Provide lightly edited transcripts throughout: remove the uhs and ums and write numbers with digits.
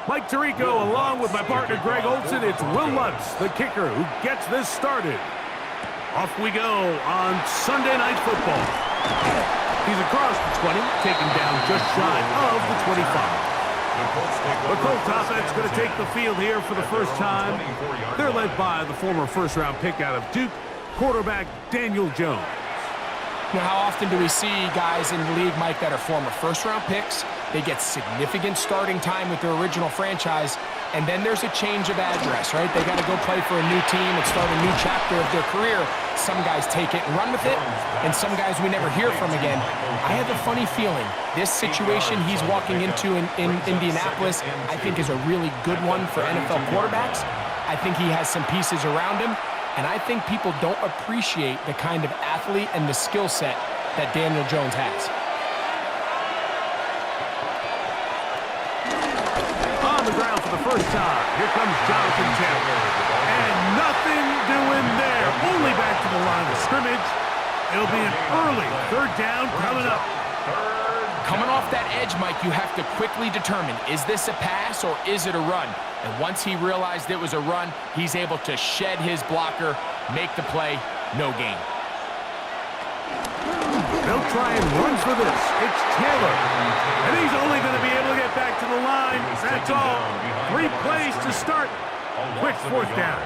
Mike Tirico, along with my partner Greg Olson, it's Will Lutz, the kicker, who gets this started. Off we go on Sunday Night Football. He's across the 20, taken down just shy of the 25. The Colts offense going to take the field here for the first time. They're led by the former first-round pick out of Duke, quarterback Daniel Jones. Now, how often do we see guys in the league, Mike, that are former first-round picks? They get significant starting time with their original franchise, and then there's a change of address, right? They got to go play for a new team and start a new chapter of their career. Some guys take it and run with it, and some guys we never hear from again. I have a funny feeling this situation he's walking into in Indianapolis, I think, is a really good one for NFL quarterbacks. I think he has some pieces around him, and I think people don't appreciate the kind of athlete and the skill set that Daniel Jones has. On the ground for the first time, here comes Jonathan Taylor. And nothing doing there. Only back to the line of scrimmage. It'll be an early third down coming up. Coming off that edge, Mike, you have to quickly determine, is this a pass or is it a run? And once he realized it was a run, he's able to shed his blocker, make the play, no gain. They'll try and run for this. It's Taylor. And he's only going to be able to get back to the line. That's all. 3 plays to start. Quick fourth down.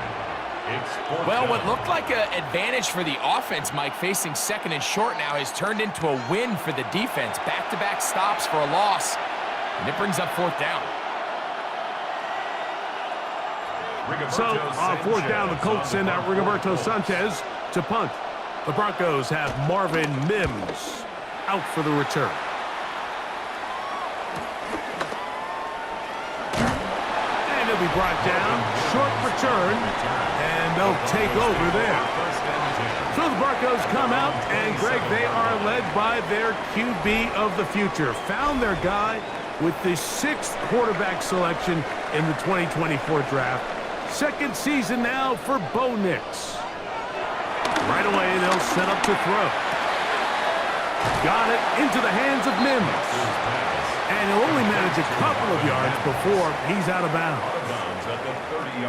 Well, what looked like an advantage for the offense, Mike, facing second and short now, has turned into a win for the defense. Back-to-back stops for a loss. And it brings up fourth down. So, on fourth down, the Colts send out Rigoberto Sanchez to punt. The Broncos have Marvin Mims out for the return. And he'll be brought down. Short return. And they'll take over there. So the Broncos come out, and Greg, they are led by their QB of the future. Found their guy with the 6th quarterback selection in the 2024 draft. Second season now for Bo Nix. Right away, they'll set up to throw. Got it into the hands of Mims. And he'll only manage a couple of yards before he's out of bounds.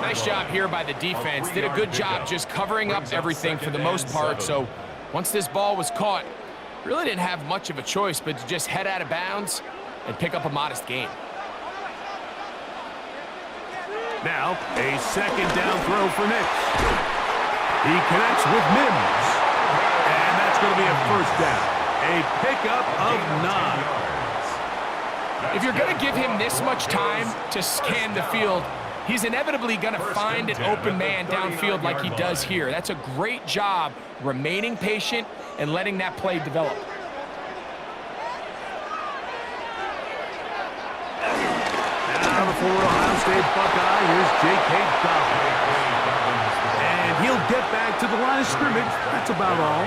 Nice job here by the defense. Did a good job just covering up everything for the most part. So once this ball was caught, really didn't have much of a choice but to just head out of bounds and pick up a modest gain. Now, a second down throw for Nix. He connects with Mims. And that's going to be a first down. A pickup of 9. If you're going to give him this much time to scan the field, he's inevitably going to find an open man downfield like he does here. That's a great job remaining patient and letting that play develop. Now the former Ohio State Buckeye, here's J.K. Dobbins. And he'll get back to the line of scrimmage. That's about all.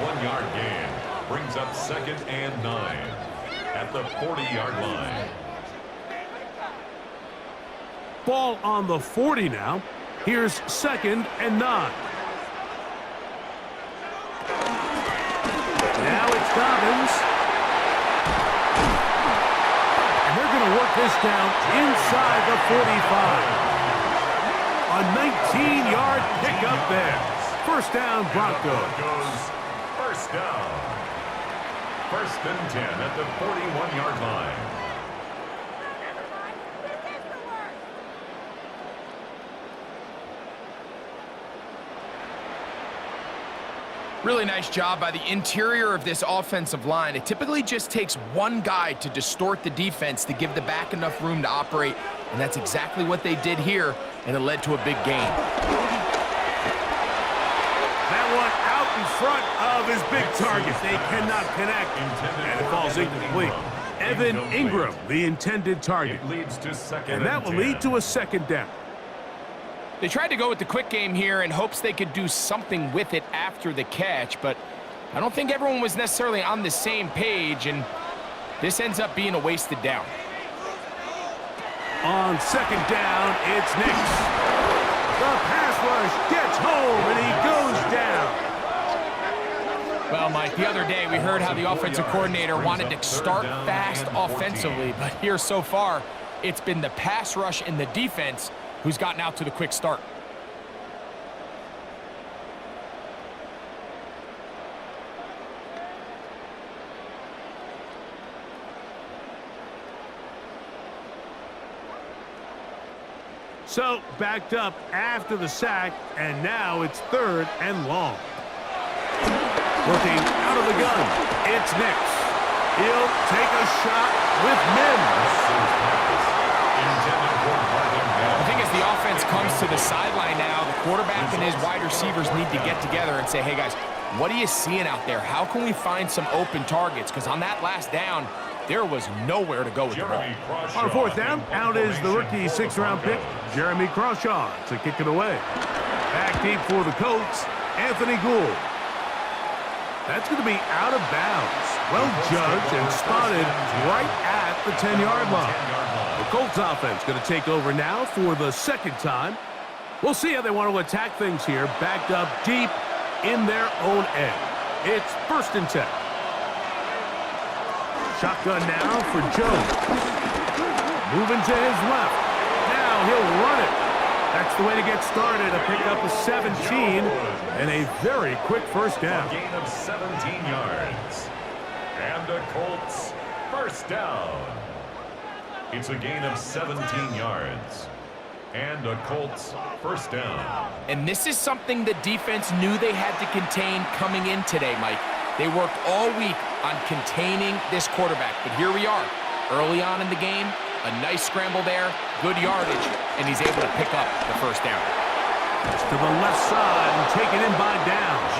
1 yard gain brings up 2nd and 9 at the 40-yard line. Ball on the 40 now. Here's 2nd and 9. Now it's Dobbins. And they're going to work this down inside the 45. A 19-yard pickup there. First down, Broncos. First down. 1st and 10 at the 41-yard line. Really nice job by the interior of this offensive line. It typically just takes one guy to distort the defense to give the back enough room to operate, and that's exactly what they did here, and it led to a big gain. That one out in front of his big target. They cannot connect, and it falls incomplete. Evan Ingram, the intended target. And that will lead to a second down. They tried to go with the quick game here in hopes they could do something with it after the catch, but I don't think everyone was necessarily on the same page, and this ends up being a wasted down. On second down, it's Nix. The pass rush gets home, and he goes down. Well, Mike, the other day we heard how the offensive coordinator wanted to start fast offensively, but here so far, It's been the pass rush and the defense who's gotten out to the quick start. So, backed up after the sack, and now it's 3rd and long. Looking out of the gun, it's Nix. He'll take a shot with Mims. I think as the offense comes to the sideline now, the quarterback and his wide receivers need to get together and say, hey guys, what are you seeing out there? How can we find some open targets? Because on that last down, there was nowhere to go with the ball. On 4th down, out is the rookie 6th-round pick, Jeremy Crawshaw, to kick it away. Back deep for the Colts, Anthony Gould. That's going to be out of bounds. Well judged and spotted right at the 10-yard line. The Colts offense going to take over now for the 2nd time. We'll see how they want to attack things here, backed up deep in their own end. It's 1st and 10. Shotgun now for Jones. Moving to his left. Now he'll run it. That's the way to get started. A pickup of 17 and a very quick 1st down. A gain of 17 yards. And the Colts 1st down. It's a gain of 17 yards. And the Colts 1st down. And this is something the defense knew they had to contain coming in today, Mike. They worked all week on containing this quarterback. But here we are, early on in the game, a nice scramble there, good yardage, and he's able to pick up the 1st down. Just to the left side and taken in by Downs.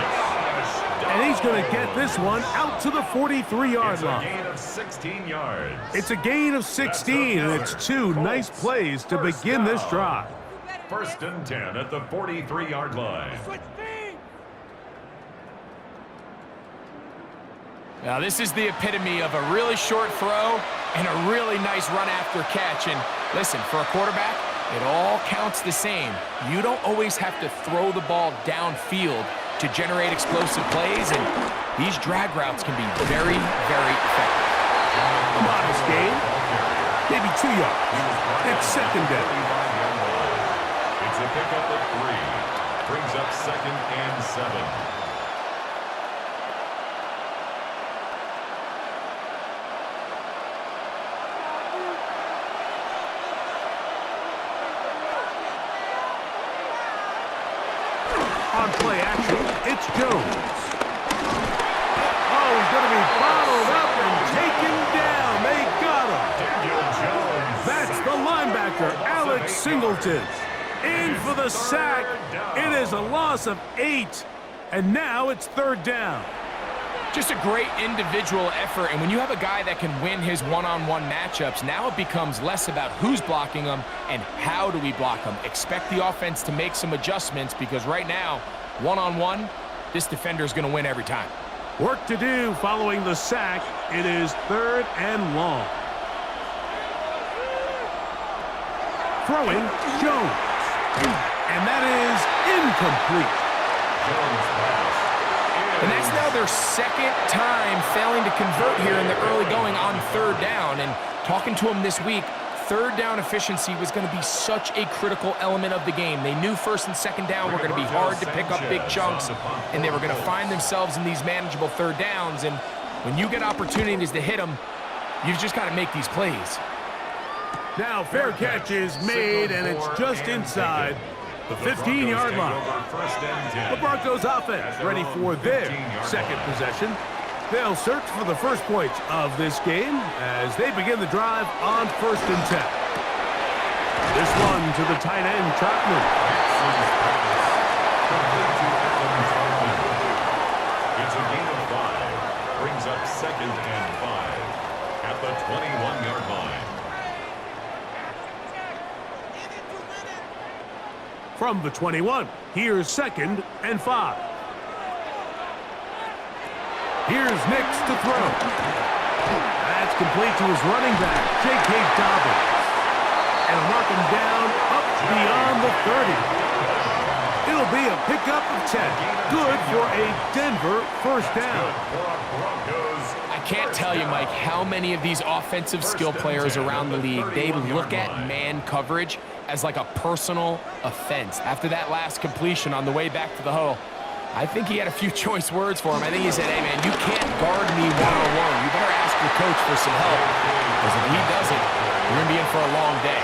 And he's going to get this one out to the 43-yard line. It's a gain of 16 yards. It's a gain of 16, and it's 2 nice plays to begin this drive. 1st and 10 at the 43-yard line. Now, this is the epitome of a really short throw and a really nice run after catch. And listen, for a quarterback, it all counts the same. You don't always have to throw the ball downfield to generate explosive plays, and these drag routes can be very, very effective. A modest gain, maybe 2 yards. It's 2nd down. It's a pickup of 3. Brings up 2nd and 7. On play action, it's Jones. Oh, he's going to be bottled up and taken down. They got him. That's the linebacker, Alex Singleton. In for the sack. It is a loss of 8. And now it's 3rd down. Just a great individual effort, and when you have a guy that can win his one-on-one matchups, now it becomes less about who's blocking him and how do we block him. Expect the offense to make some adjustments because right now, one-on-one, this defender is going to win every time. Work to do following the sack. It is 3rd and long. Throwing, Jones. And that is incomplete. And that's now their 2nd time failing to convert here in the early going on 3rd down. And talking to him this week, 3rd down efficiency was going to be such a critical element of the game. They knew 1st and 2nd down were going to be hard to pick up big chunks, and they were going to find themselves in these manageable 3rd downs. And when you get opportunities to hit them, you've just got to make these plays. Now fair catch is made, and it's just inside the 15-yard line. The Broncos offense ready for their 2nd possession. They'll search for the first points of this game as they begin the drive on 1st and 10. This one to the tight end, Trotman. It's a gain of 5. Brings up 2nd and 5 at the 21-yard line. From the 21, here's 2nd and 5. Here's Nix to throw. That's complete to his running back, J.K. Dobbins. And knock him down up beyond the 30. It'll be a pickup of 10. Good for a Denver first down. I can't tell you, Mike, how many of these offensive skill players around the league, they look at man coverage as like a personal offense. After that last completion on the way back to the huddle, I think he had a few choice words for him. I think he said, hey, man, you can't guard me one-on-one. You better ask your coach for some help, because if he doesn't, you're going to be in for a long day.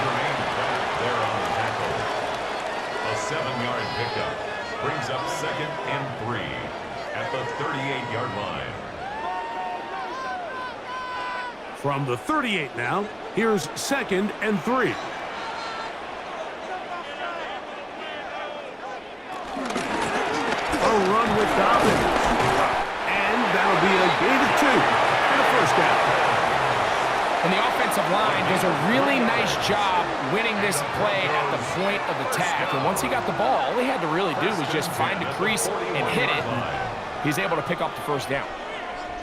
There on the tackle. A 7-yard pickup brings up 2nd and 3 at the 38-yard line. From the 38 now, here's 2nd and 3. A run with Dobbins. And that'll be a gain of 2 and a first down. And the offensive line does a really nice job winning this play at the point of attack. And once he got the ball, all he had to really do was just find a crease and hit it. He's able to pick up the first down.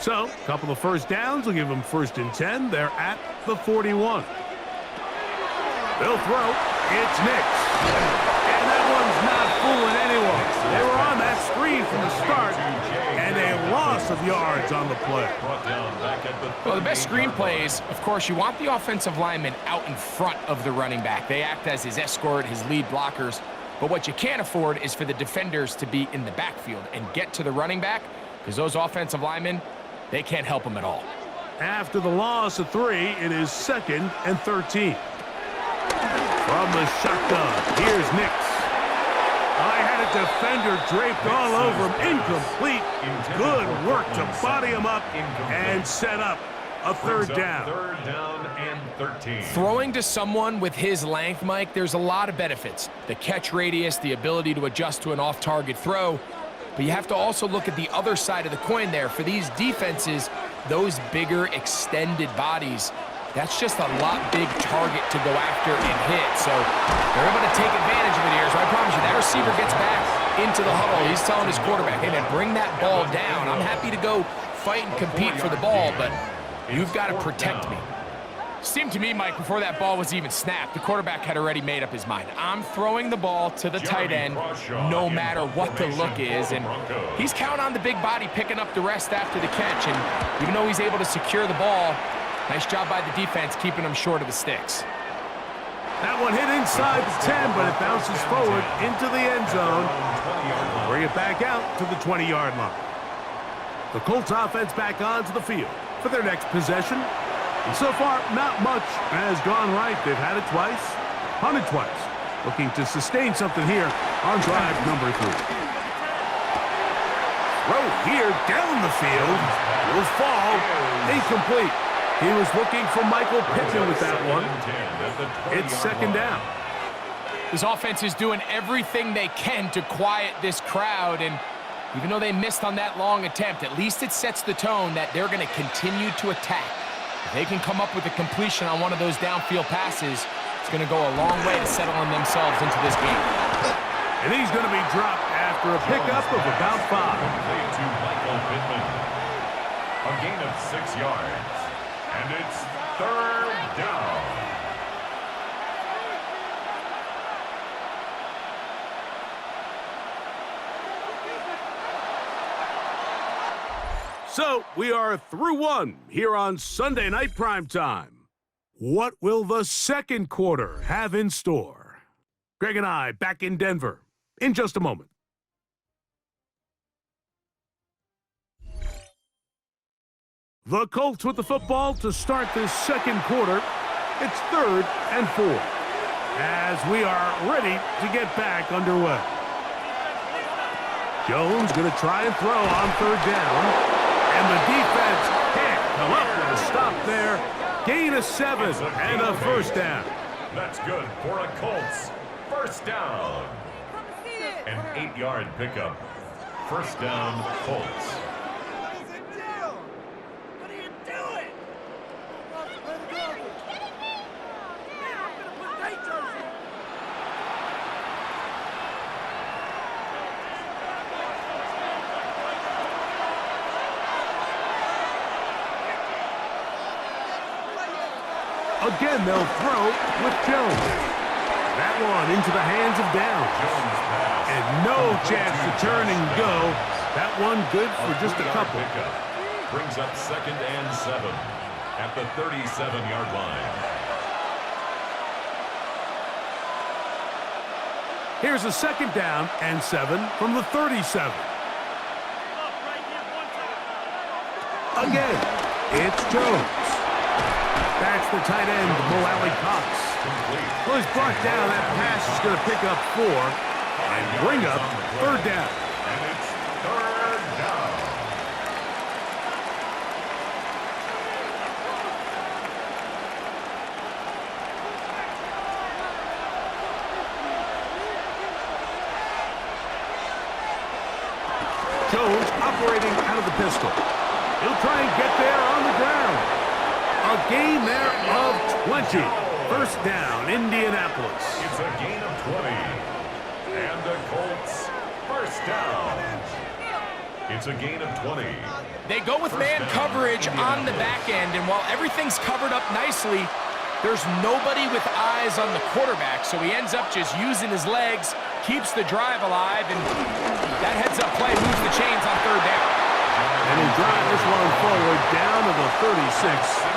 So, a couple of first downs will give them 1st and 10. They're at the 41. They'll throw. It's Nix. And that one's not fooling anyone. They were on that screen from the start, and a loss of yards on the play. Well, the best screen plays, of course, you want the offensive lineman out in front of the running back. They act as his escort, his lead blockers. But what you can't afford is for the defenders to be in the backfield and get to the running back, because those offensive linemen, they can't help him at all. After the loss of 3, it is 2nd and 13. From the shotgun, here's Nix. I had a defender draped all over him. Incomplete. Good work to body him up and set up a 3rd down. 3rd down and 13. Throwing to someone with his length, Mike, there's a lot of benefits. The catch radius, the ability to adjust to an off-target throw. But you have to also look at the other side of the coin there. For these defenses, those bigger extended bodies, that's just a lot big target to go after and hit. So they're able to take advantage of it here. So I promise you, that receiver gets back into the huddle. He's telling his quarterback, hey, man, bring that ball down. I'm happy to go fight and compete for the ball, but you've got to protect me. Seemed to me, Mike, before that ball was even snapped, the quarterback had already made up his mind. I'm throwing the ball to the tight end no matter what the look is, and he's counting on the big body picking up the rest after the catch, and even though he's able to secure the ball, nice job by the defense keeping him short of the sticks. That one hit inside the 10, but it bounces forward into the end zone. Bring it back out to the 20-yard line. The Colts offense back onto the field for their next possession. And so far, not much has gone right. They've had it twice, punted twice. Looking to sustain something here on drive number 3. Throw here down the field. Will fall. Incomplete. He was looking for Michael Pittman with that one. It's 2nd down. This offense is doing everything they can to quiet this crowd, and even though they missed on that long attempt, at least it sets the tone that they're going to continue to attack. If they can come up with a completion on one of those downfield passes, it's going to go a long way to settling themselves into this game. And he's going to be dropped after a pickup of about 5. Complete to Michael Pittman. A gain of 6 yards. And it's 3rd down. So, we are through 1 here on Sunday Night Primetime. What will the 2nd quarter have in store? Greg and I back in Denver in just a moment. The Colts with the football to start this 2nd quarter. It's 3rd and 4 as we are ready to get back underway. Jones going to try and throw on 3rd down. And the defense can't come up with a stop there. Gain of 7 and a first down. That's good for a Colts. First down. An 8-yard pickup. First down, Colts. Again, they'll throw with Jones. That one into the hands of Downs. And no chance to turn and go. That one good for just a couple. Brings up 2nd and 7 at the 37-yard line. Here's a 2nd down and 7 from the 37. Again, it's Jones. That's the tight end, Mo Cox. Well, he's brought down. That pass is going to pick up 4 and bring up 3rd down. And it's 3rd down. Jones operating out of the pistol. He'll try and get there on the ground. A gain there of 20. 1st down, Indianapolis. It's a gain of 20. And the Colts, 1st down. It's a gain of 20. They go with man coverage on the back end, and while everything's covered up nicely, there's nobody with eyes on the quarterback, so he ends up just using his legs, keeps the drive alive, and that heads-up play moves the chains on 3rd down. And he'll drive this one forward down to the 36.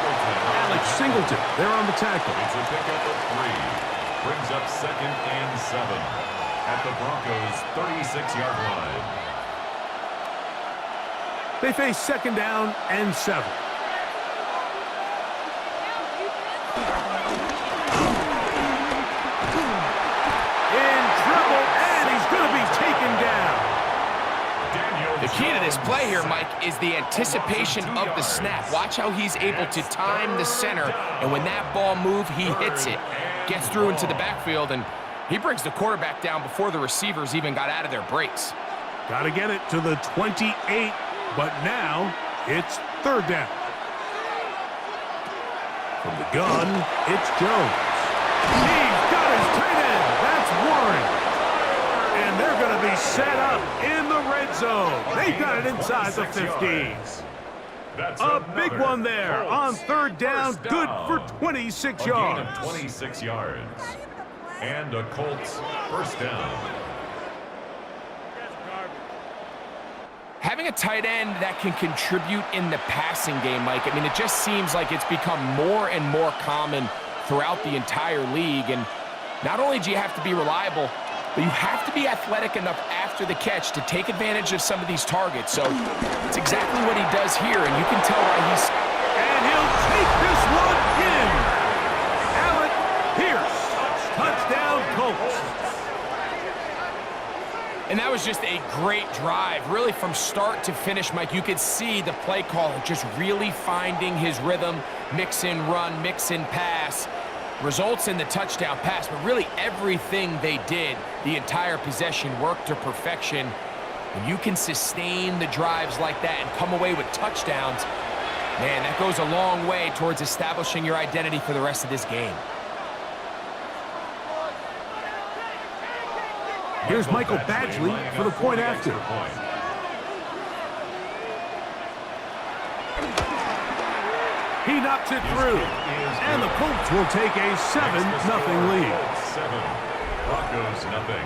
Alex Singleton, they're on the tackle. It's a pickup of 3. Brings up 2nd and 7 at the Broncos' 36-yard line. They face 2nd down and 7. In trouble, and he's going to be taken down. The key to this play here, Mike, is the anticipation of the snap. Watch how he's able to time the center, and when that ball moves, he hits it, gets through into the backfield, and he brings the quarterback down before the receivers even got out of their breaks. Got to get it to the 28, but now it's 3rd down. From the gun, it's Jones. He's got his tight end. That's Warren. And they're going to be set up in the red zone. They've got it inside the 15. A big one there on 3rd down. Good for 26 yards. A gain of 26 yards. And a Colts 1st down. Having a tight end that can contribute in the passing game, Mike, I mean, it just seems like it's become more and more common throughout the entire league. And not only do you have to be reliable, but you have to be athletic enough after the catch to take advantage of some of these targets. So it's exactly what he does here, and you can tell why he's... And he'll take this one in. Alec Pierce, touchdown Colts. And that was just a great drive, really from start to finish, Mike. You could see the play caller just really finding his rhythm, mix in run, mix in pass. Results in the touchdown pass, but really everything they did, the entire possession worked to perfection. When you can sustain the drives like that and come away with touchdowns, man, that goes a long way towards establishing your identity for the rest of this game. Here's Michael Badgley for the point after. He knocks it through, and the Colts will take a 7-0 lead. 7, Broncos nothing.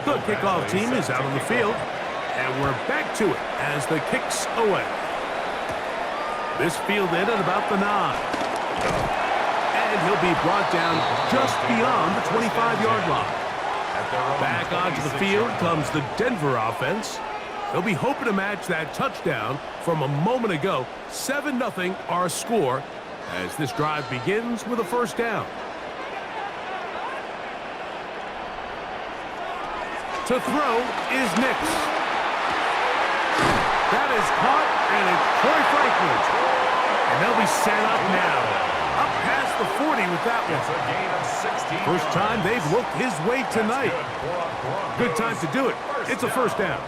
The kickoff team is out on the field, and we're back to it as the kick's away. This fielded at about the 9. And he'll be brought down just beyond the 25-yard line. Back onto the field comes the Denver offense. They'll be hoping to match that touchdown from a moment ago. 7-0 our score as this drive begins with a 1st down. To throw is Nix. That is caught, and it's Troy Franklin. And they'll be set up now. Up past the 40 with that one. It's a gain of 16 First time they've looked his way tonight. Good time to do it. It's a 1st down.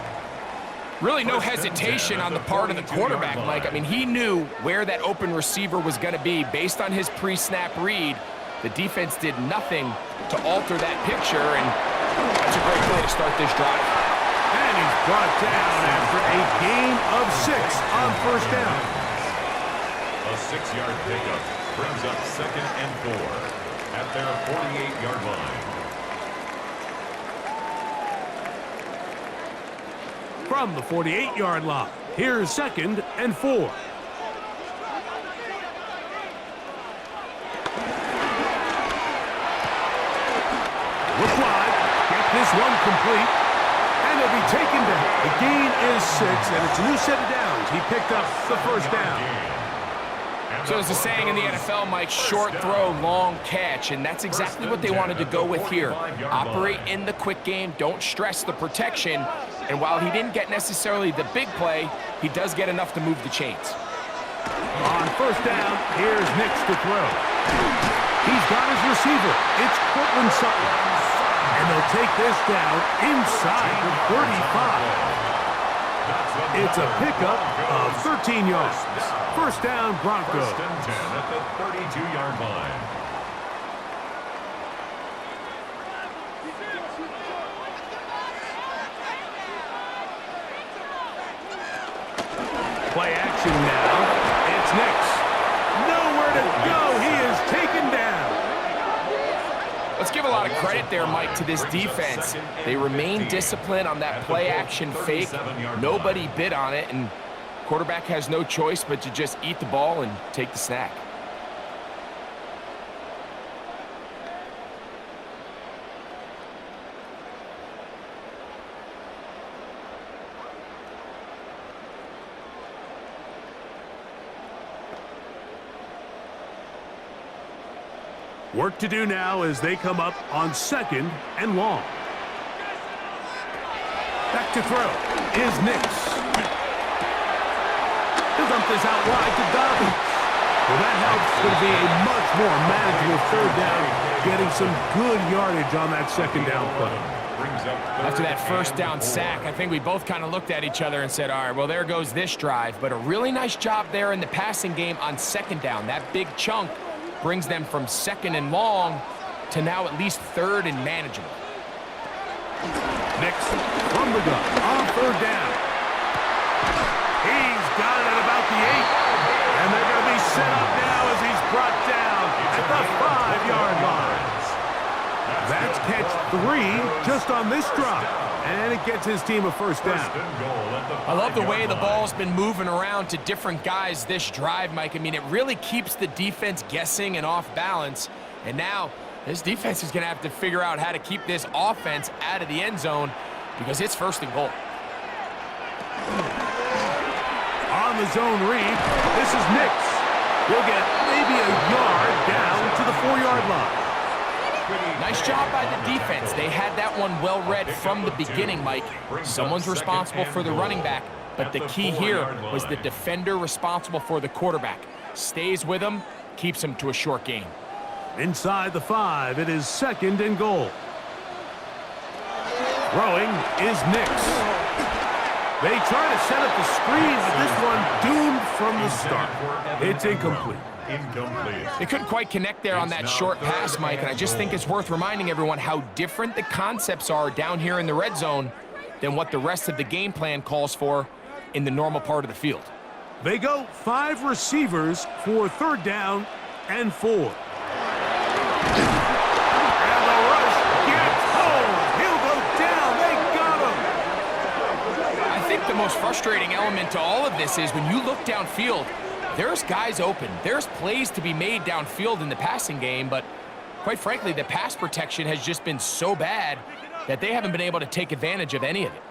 Really no hesitation on the part of the quarterback, Mike. I mean, he knew where that open receiver was going to be based on his pre-snap read. The defense did nothing to alter that picture, and that's a great way to start this drive. And he's brought down after a gain of 6 on first down. A 6-yard pickup brings up 2nd and 4 at their 48-yard line. From the 48-yard line, here's 2nd and 4. Look wide, get this one complete, and he'll be taken down. The gain is 6, and it's a new set of downs. He picked up the first down. So there's a saying in the NFL, Mike, short throw, long catch, and that's exactly what they wanted to go with here. Operate in the quick game, don't stress the protection, and while he didn't get necessarily the big play, he does get enough to move the chains. On first down, here's Nix to throw. He's got his receiver. It's Cortland Sutton. And they'll take this down inside the 35. It's a pickup of 13 yards. First down, Broncos. 1st and 10 at the 32-yard line. Play action now. It's Nix. Nowhere to go. He is taken down. Let's give a lot of credit there, Mike, to this defense. They remain disciplined on that play-action fake. Nobody bid on it, and quarterback has no choice but to just eat the ball and take the snack. Work to do now as they come up on 2nd and long. Back to throw is Nix. He'll dump this out wide to Dobbins. Well, that helps to be a much more manageable 3rd down, getting some good yardage on that 2nd down play. After that first down sack, I think we both kind of looked at each other and said, all right, well, there goes this drive. But a really nice job there in the passing game on 2nd down. That big chunk brings them from 2nd and long to now at least 3rd and manageable. Nix from the gun on 3rd down. He's got it at about the 8. And they're going to be set up now as he's brought down at the 5-yard line. That's catch 3 just on this drive. And it gets his team a first down. I love the way the ball's been moving around to different guys this drive, Mike. I mean, it really keeps the defense guessing and off balance. And now this defense is going to have to figure out how to keep this offense out of the end zone because it's 1st and goal. On the zone read, this is Nix. He'll get maybe a yard down to the 4-yard line. Nice job by the defense. They had that one well read from the beginning, Mike. Someone's responsible for the running back, but the key here was the defender responsible for the quarterback. Stays with him, keeps him to a short gain. Inside the 5, it is 2nd and goal. Throwing is Nix. They try to set up the screen, but this one doomed from the start. It's incomplete. They couldn't quite connect there on that short pass, Mike, and I just think it's worth reminding everyone how different the concepts are down here in the red zone than what the rest of the game plan calls for in the normal part of the field. They go 5 receivers for 3rd down and 4. And the rush gets home. He'll go down. They got him. I think the most frustrating element to all of this is when you look downfield, there's guys open. There's plays to be made downfield in the passing game, but quite frankly, the pass protection has just been so bad that they haven't been able to take advantage of any of it.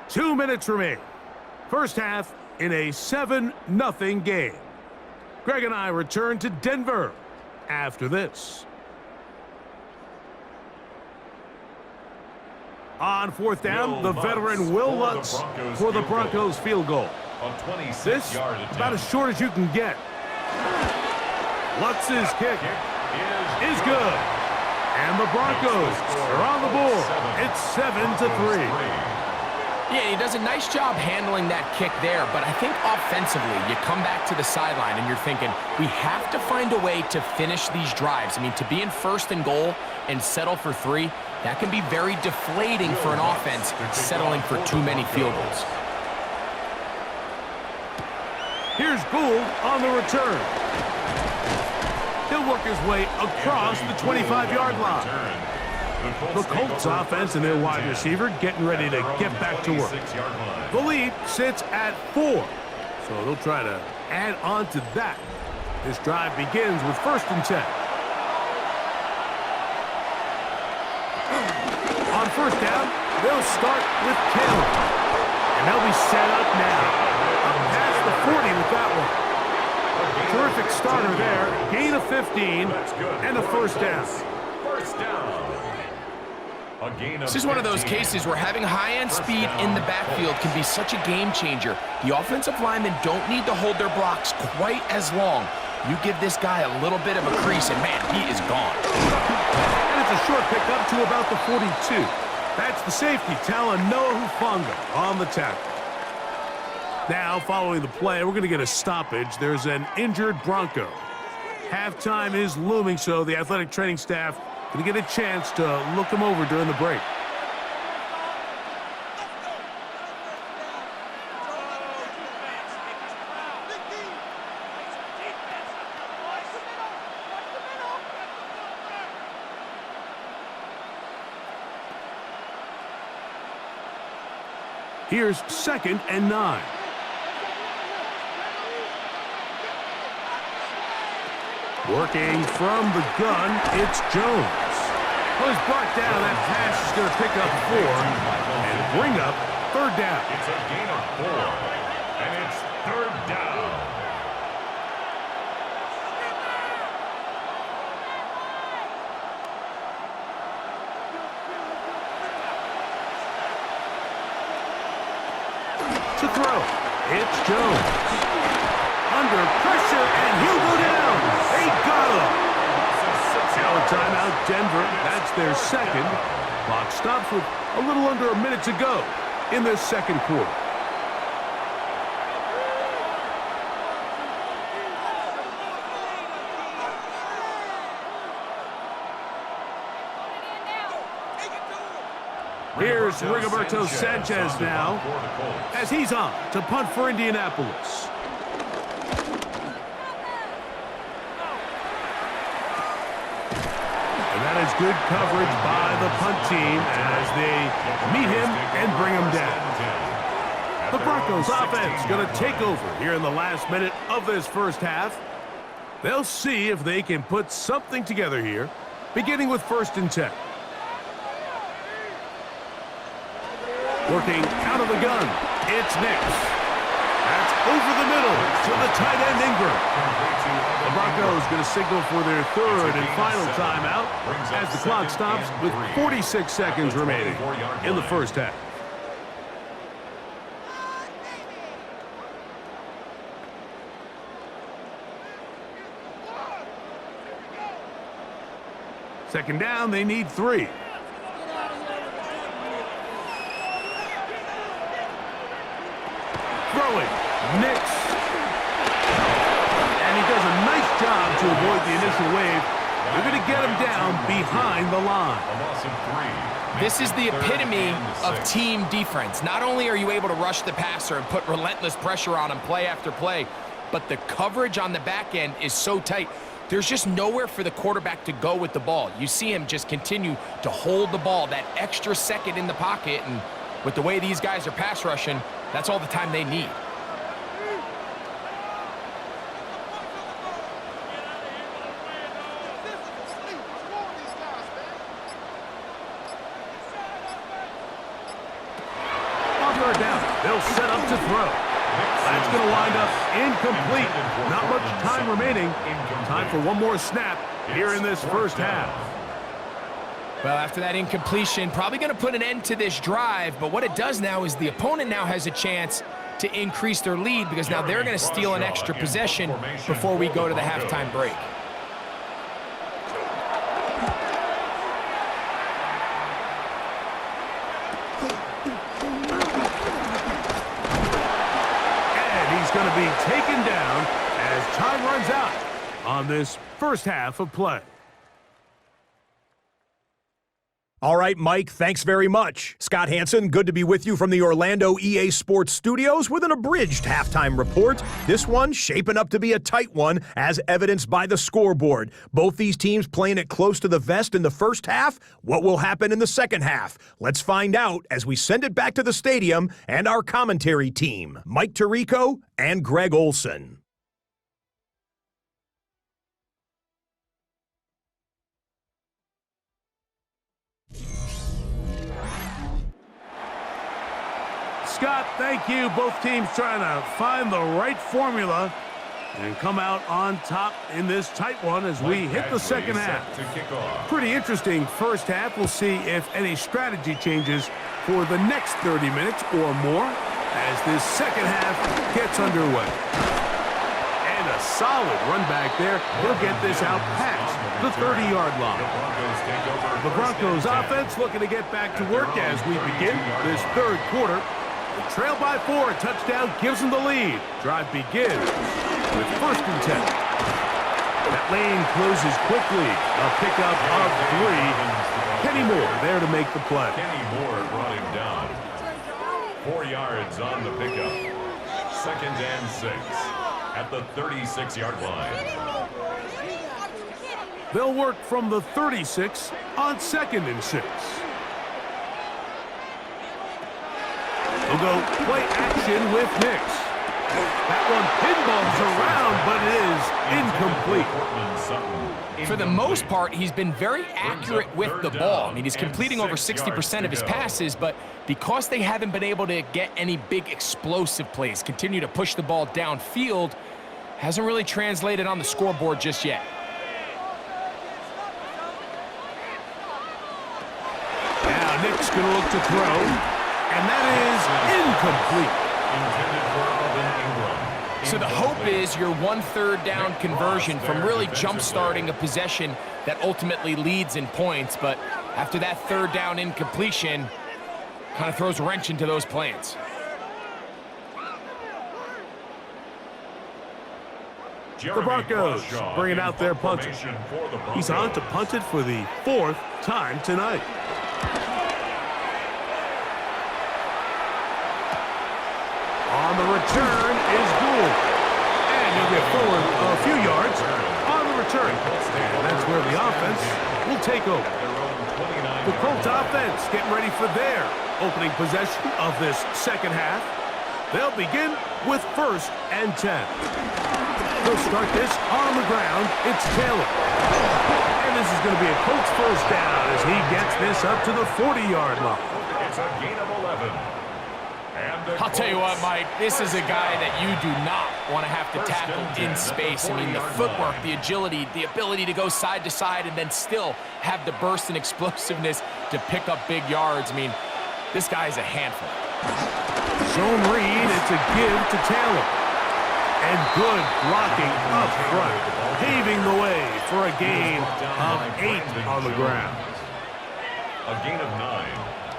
Two minutes remain. First half in a 7-0 game. Greg and I return to Denver after this. On 4th down, the veteran Will Lutz for the Broncos field goal. This about as short as you can get. Lutz's kick is good. And the Broncos are on the board. It's 7-3. Yeah, he does a nice job handling that kick there, but I think offensively, you come back to the sideline and you're thinking, we have to find a way to finish these drives. I mean, to be in 1st and goal and settle for 3, that can be very deflating for an offense settling for too many field goals. Here's Gould on the return. He'll work his way across the 25-yard line. The Colts offense and their wide receiver getting ready to get back to work. The lead sits at 4, so they'll try to add on to that. This drive begins with 1st and 10. On 1st down, they'll start with Taylor. And they'll be set up now. Up past the 40 with that one. Terrific starter there. Gain of 15 and a 1st down. First down. This is one of those cases where having high-end speed in the backfield can be such a game changer. The offensive linemen don't need to hold their blocks quite as long. You give this guy a little bit of a crease, and man, he is gone. And it's a short pickup to about the 42. That's the safety, Talanoa Hufanga on the tackle. Now, following the play, we're going to get a stoppage. There's an injured Bronco. Halftime is looming, so the athletic training staff going to get a chance to look him over during the break. Here's 2nd and 9. Working from the gun, it's Jones. Well, he's brought down. That pass is going to pick up 4 and bring up 3rd down. It's a gain of 4, and it's 3rd down. To throw, it's Jones. Under pressure, and he'll go down. They got him. Now a timeout, Denver. That's their 2nd. Clock stops with a little under a minute to go in this 2nd quarter. Here's Rigoberto Sanchez now as he's on to punt for Indianapolis. And that is good coverage by the punt team as they meet him and bring him down. The Broncos offense going to take over here in the last minute of this 1st half. They'll see if they can put something together here, beginning with 1st and 10. Working out of the gun, it's Nix. That's over the middle to the tight end Ingram. The Broncos going to signal for their 3rd and final timeout as the clock stops with 46 seconds remaining in the 1st half. Second down, they need 3. Throwing, Nix. And he does a nice job to avoid the initial wave. They're going to get him down behind the line. A loss of 3. This is the epitome of team defense. Not only are you able to rush the passer and put relentless pressure on him play after play, but the coverage on the back end is so tight. There's just nowhere for the quarterback to go with the ball. You see him just continue to hold the ball that extra second in the pocket, and with the way these guys are pass rushing, that's all the time they need. Down. They'll set up to throw. That's going to wind up incomplete. Not much time remaining. Time for one more snap here in this 1st half. Well, after that incompletion, probably going to put an end to this drive, but what it does now is the opponent now has a chance to increase their lead because now they're going to steal an extra possession before we go to the halftime break. going to be taken down as time runs out on this first half of play. All right, Mike, thanks very much. Scott Hansen, good to be with you from the Orlando EA Sports Studios with an abridged halftime report. This one shaping up to be a tight one, as evidenced by the scoreboard. Both these teams playing it close to the vest in the first half. What will happen in the second half? Let's find out as we send it back to the stadium and our commentary team, Mike Tirico and Greg Olson. Scott, thank you. Both teams trying to find the right formula and come out on top in this tight one as we hit the second half. Pretty interesting first half. We'll see if any strategy changes for the next 30 minutes or more as this second half gets underway. And a solid run back there. He'll get this out past the 30-yard line. The Broncos offense looking to get back to work as we begin this third quarter. The trail by 4, touchdown gives them the lead. Drive begins with 1st and 10. That lane closes quickly. A pickup of 3. Kenny Moore there to make the play. Kenny Moore brought him down. 4 yards on the pickup. 2nd and 6 at the 36-yard line. They'll work from the 36 on 2nd and 6. We'll go play action with Nix. That one pinballs around, but it is incomplete. For the most part, he's been very accurate with the ball. I mean, he's completing over 60% of his passes, but because they haven't been able to get any big explosive plays, continue to push the ball downfield, hasn't really translated on the scoreboard just yet. Now Nick's going to look to throw. And that is incomplete. So the hope is your 1/3 down conversion from really jump-starting a possession that ultimately leads in points. But after that 3rd down incompletion, kind of throws a wrench into those plans. The Broncos bringing out their punter. He's on to punt it for the 4th time tonight. On the return is Gould. And he'll get forward a few yards on the return. And that's where the offense will take over. The Colts offense getting ready for their opening possession of this second half. They'll begin with 1st and 10. They'll start this on the ground. It's Taylor. And this is going to be a Colts 1st down as he gets this up to the 40-yard line. It's a gain of 11. I'll tell you what, Mike, this is a guy that you do not want to have to tackle in space. I mean, the footwork, the agility, the ability to go side to side and then still have the burst and explosiveness to pick up big yards. I mean, this guy is a handful. Zone read, it's a give to Taylor. And good blocking up front, paving the way for a gain of 8 on the ground. A gain of 9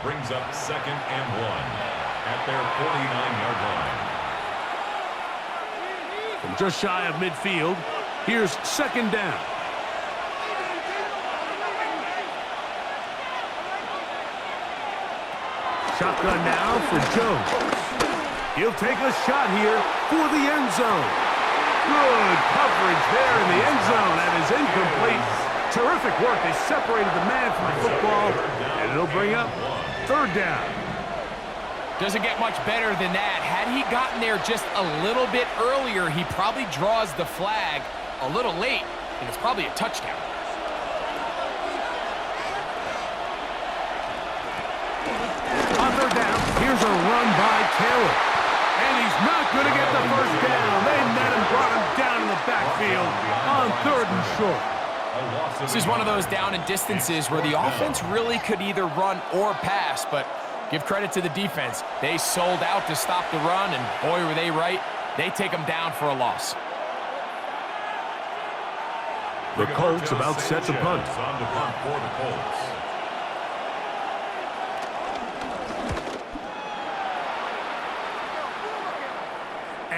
brings up 2nd and 1. At their 49-yard line. From just shy of midfield, here's 2nd down. Shotgun now for Jones. He'll take a shot here for the end zone. Good coverage there in the end zone. That is incomplete. Terrific work. They separated the man from the football, and it'll bring up 3rd down. Doesn't get much better than that. Had he gotten there just a little bit earlier, he probably draws the flag a little late, and it's probably a touchdown. On 3rd down, here's a run by Taylor. And he's not going to get the 1st down. They met him, brought him down in the backfield on 3rd and short. This is one of those down and distances where the offense really could either run or pass, but give credit to the defense. They sold out to stop the run, and boy, were they right. They take them down for a loss. The Colts about set to punt. On the punt for the Colts.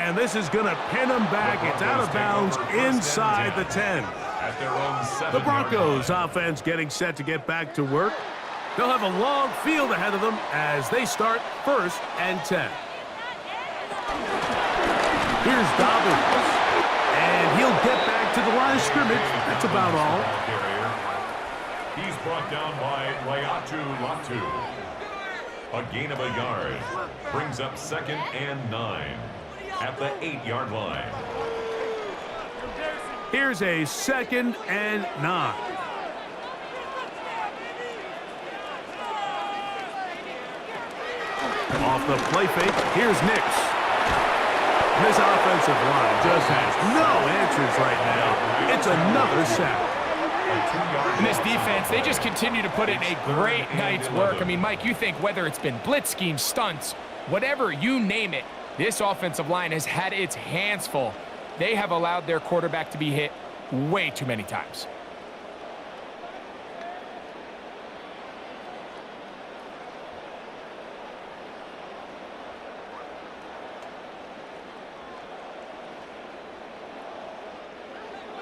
And this is going to pin them back. It's out of bounds inside the 10. At their own 7-yard The Broncos line. offense getting set to get back to work. They'll have a long field ahead of them as they start 1st and 10. Here's Dobbins. And he'll get back to the line of scrimmage. That's about all. He's brought down by Latu. A gain of a yard. Brings up 2nd and 9 at the 8-yard line. Here's a 2nd and 9. Off the play fake, here's Nix. This offensive line just has no answers right now. It's another sack. And this defense, they just continue to put in a great night's work. I mean, Mike, you think whether it's been blitz schemes, stunts, whatever, you name it, this offensive line has had its hands full. They have allowed their quarterback to be hit way too many times.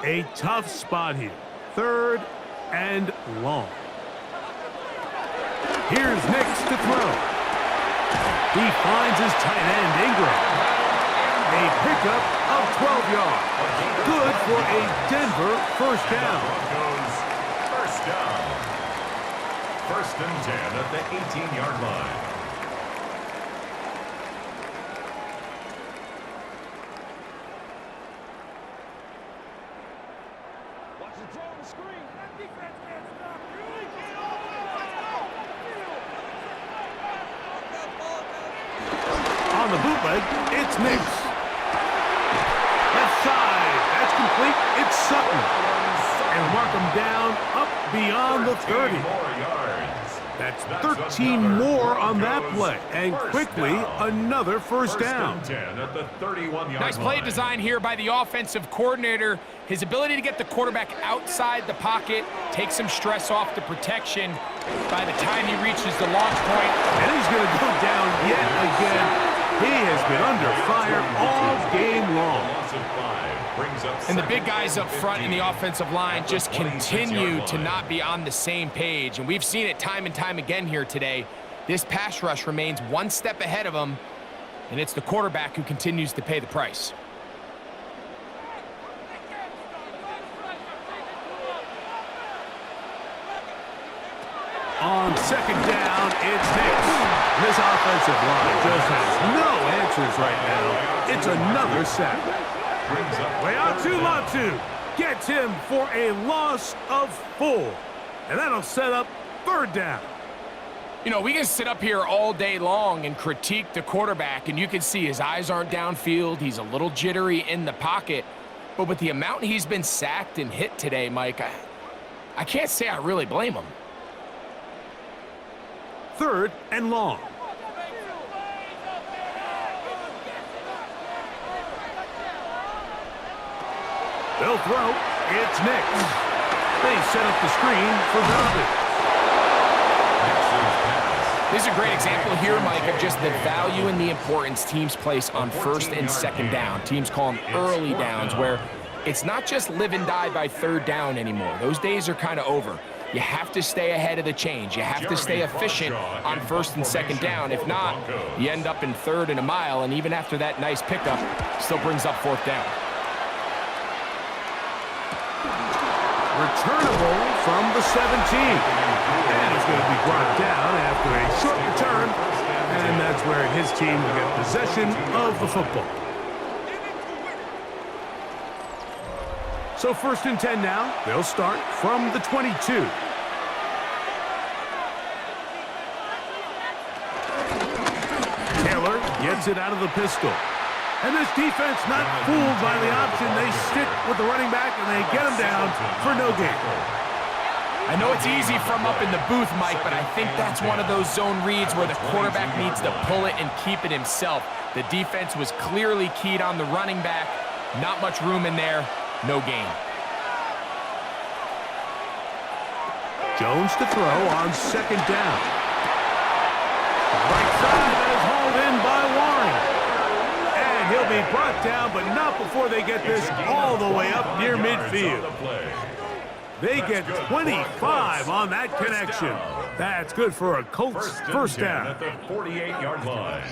A tough spot here. 3rd and long. Here's Nix to throw. He finds his tight end, Ingram. A pickup of 12 yards. Good for a Denver 1st down. Broncos 1st down. 1st and 10 at the 18-yard line. On the bootleg, it's Nix. Left side, that's complete. It's Sutton. And mark him down up beyond the 30. More yards. That's 13 more on that play. And quickly, another 1st down. 1st and 10 at the 31-yard Nice play line. design here by the offensive coordinator. His ability to get the quarterback outside the pocket, take some stress off the protection. By the time he reaches the launch point, And he's going to go down yet again. He has been under fire all game long. Loss of 5 brings up and the 2nd big guys up and front in the 15 offensive line at the just 26-yard continue to line. not be on the same page. And we've seen it time and time again here today. This pass rush remains one step ahead of them, and it's the quarterback who continues to pay the price. On 2nd down, it's Nix. This offensive line just has no answers right now. It's another sack. Brings up Latu gets him for a loss of 4. And that'll set up 3rd down. You know, we can sit up here all day long and critique the quarterback, and you can see his eyes aren't downfield. He's a little jittery in the pocket. But with the amount he's been sacked and hit today, Mike, I can't say I really blame him. 3rd and long. They'll throw. It's Nix. They set up the screen for Dobbins. This is a great example here, Mike, of just the value and the importance teams place on 1st and 2nd down. Teams call them early downs, where it's not just live and die by 3rd down anymore. Those days are kind of over. You have to stay ahead of the change. You have to stay efficient on 1st and 2nd down. If not, you end up in 3rd and a mile, and even after that nice pickup, still brings up 4th down. Returnable from the 17. And it's going to be brought down after a short return. And that's where his team will get possession of the football. So 1st and 10 now. They'll start from the 22. Taylor gets it out of the pistol. And this defense not fooled by the option. They stick with the running back, and they get him down for no gain. I know it's easy from up in the booth, Mike, but I think that's one of those zone reads where the quarterback needs to pull it and keep it himself. The defense was clearly keyed on the running back. Not much room in there. No gain. Jones to throw on 2nd down. Right side, that is hauled in by Warren. And he'll be brought down, but not before they get this all the way up near midfield. They get 25 on that connection. That's good for a Colts first down. At the 48-yard line.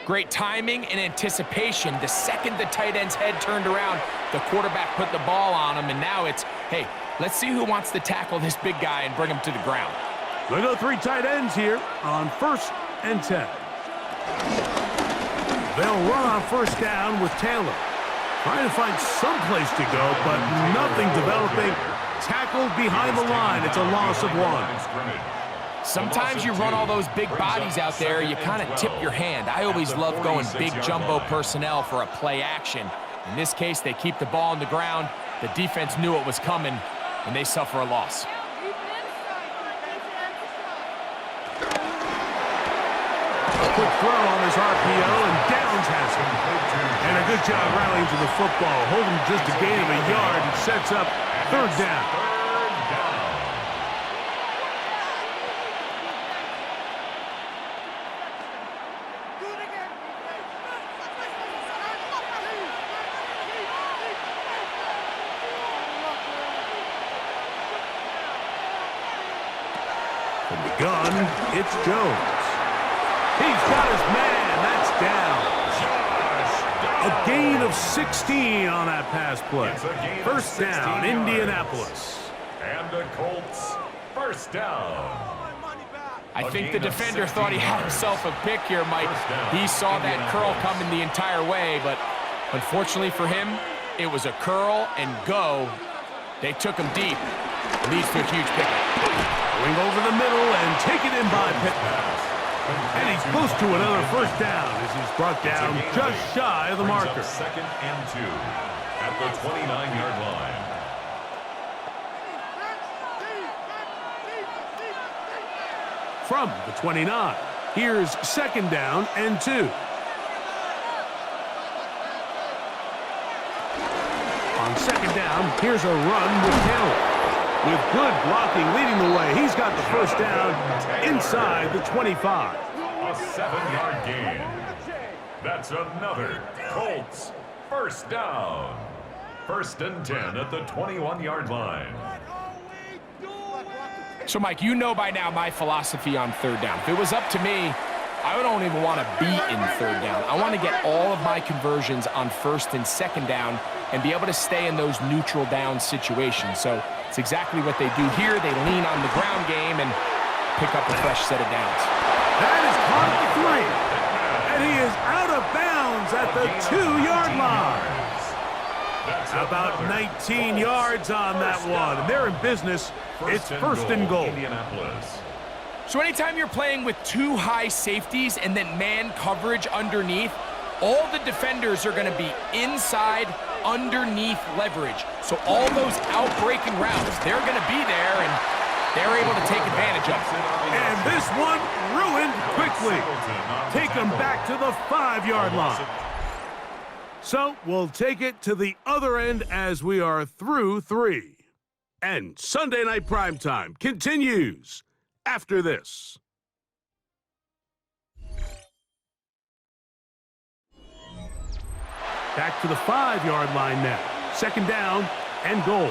Great timing and anticipation. The second the tight end's head turned around, the quarterback put the ball on him, and now it's, hey, let's see who wants to tackle this big guy and bring him to the ground. We'll go 3 tight ends here on 1st and 10. They'll run on first down with Taylor. Trying to find some place to go, but nothing developing. Tackled behind the line. It's a loss of 1. Sometimes you run all those big bodies out there, you kind of tip your hand. I always love going big jumbo personnel for a play action. In this case, they keep the ball on the ground. The defense knew it was coming, and they suffer a loss. Quick throw on this RPO, and Downs has it. And a good job rallying to the football. Holding just a gain of a yard and sets up 3rd down. From the gun, it's Jones. He's got his man. That's down. A gain of 16 on that pass play. First down, Indianapolis. And the Colts, first down. I think the defender thought he had himself a pick here, Mike. He saw that curl coming the entire way, but unfortunately for him, it was a curl and go. They took him deep. Leads to a huge pickup. Going over the middle and taken in by Pittman. And he's close to another first down as he's brought down just shy of the marker. 2nd and 2 at the 29-yard line. From the 29, here's 2nd down and 2. On 2nd down, here's a run with Taylor. With good blocking leading the way, he's got the first down inside the 25. A 7-yard gain. That's another Colts first down. 1st and 10 at the 21-yard line. So, Mike, you know by now my philosophy on 3rd down. If it was up to me, I don't even want to be in 3rd down. I want to get all of my conversions on 1st and 2nd down and be able to stay in those neutral down situations. So it's exactly what they do here. They lean on the ground game and pick up a fresh set of downs. That is caught at the 3. And he is out of bounds at the 2-yard line. About 19 yards on that one. And they're in business. It's 1st and goal. So anytime you're playing with 2 high safeties and then man coverage underneath, all the defenders are going to be inside, underneath leverage. So all those out-breaking routes, they're going to be there, and they're able to take advantage of it. And this one ruined quickly. Take them back to the 5-yard line. So we'll take it to the other end as we are through 3. And Sunday Night Primetime continues after this. Back to the 5-yard line now. 2nd down and goal.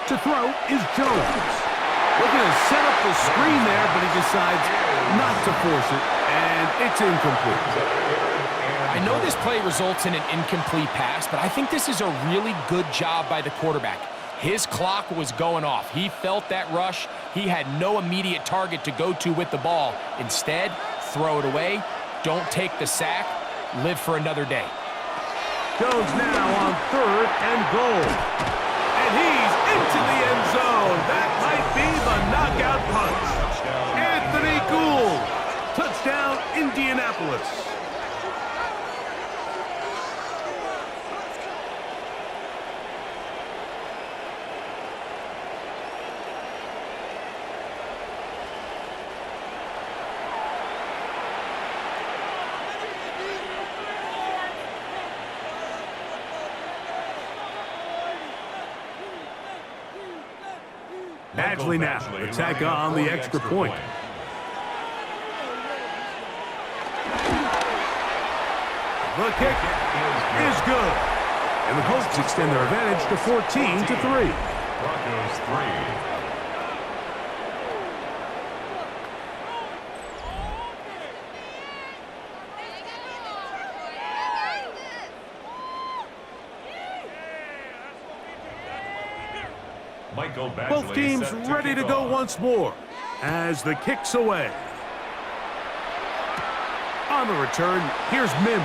To throw is Jones. Looking to set up the screen there, but he decides not to force it, and it's incomplete. I know this play results in an incomplete pass, but I think this is a really good job by the quarterback. His clock was going off. He felt that rush. He had no immediate target to go to with the ball. Instead, throw it away. Don't take the sack. Live for another day. Jones now on 3rd and goal. And he's into the end zone. That might be the knockout punch. Anthony Gould. Touchdown, Indianapolis. Badgley now to tack on the extra point. The kick is good. And the Colts extend their advantage to 14-3. Broncos 3. Both teams ready to go once more as the kick's away. On the return, here's Mims.